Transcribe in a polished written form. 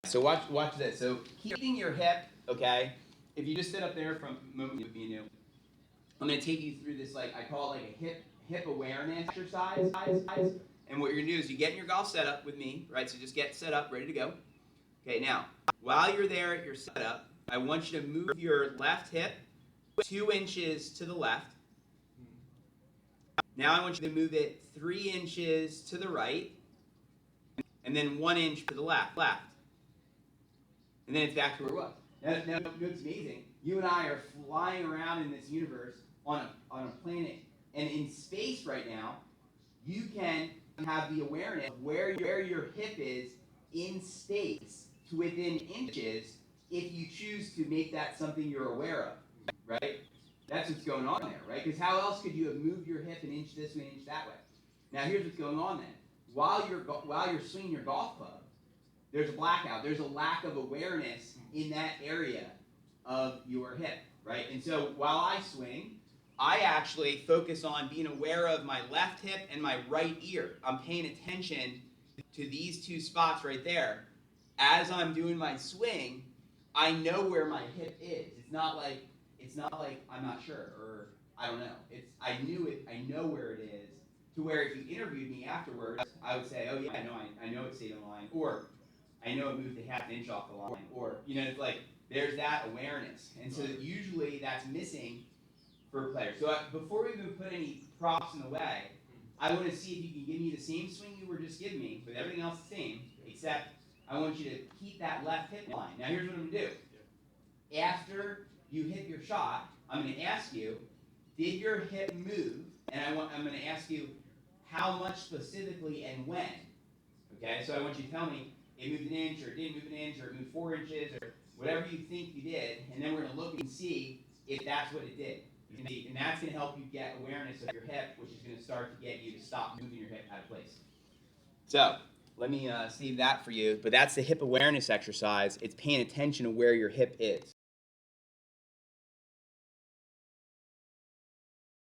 So watch this. So keeping your hip, okay. If you just sit up there from a moment with me new, I'm gonna take you through this I call it like a hip awareness exercise. And what you're gonna do is you get in your golf setup with me, right? So just get set up, ready to go. Okay, now while you're there at your setup, I want you to move your left hip 2 inches to the left. Now I want you to move it 3 inches to the right, and then 1 inch to the left. And then it's back to where it was. Now it's amazing. You and I are flying around in this universe on a planet, and in space right now, you can have the awareness of where your hip is in space to within inches if you choose to make that something you're aware of, right? That's what's going on there, right? Because how else could you have moved your hip an inch this way, an inch that way? Now here's what's going on then. While you're swinging your golf club, there's a blackout. There's a lack of awareness in that area of your hip, right? And so while I swing, I actually focus on being aware of my left hip and my right ear. I'm paying attention to these two spots right there. As I'm doing my swing, I know where my hip is. It's not like I'm not sure or I don't know. I knew it. I know where it is. To where if you interviewed me afterwards, I would say, oh yeah, I know it stayed on the line, or I know it moved a half inch off the line, or it's like there's that awareness, and so usually that's missing for players. So before we even put any props in the way, I want to see if you can give me the same swing you were just giving me, with everything else the same, except I want you to keep that left hip line. Now here's what I'm gonna do. After you hit your shot, I'm gonna ask you, did your hip move? And I'm gonna ask you how much specifically and when. Okay, so I want you to tell me it moved an inch, or it didn't move an inch, or it moved 4 inches, or whatever you think you did, and then we're gonna look and see if that's what it did. And that's gonna help you get awareness of your hip, which is gonna start to get you to stop moving your hip out of place. So let me save that for you. But that's the hip awareness exercise. It's paying attention to where your hip is.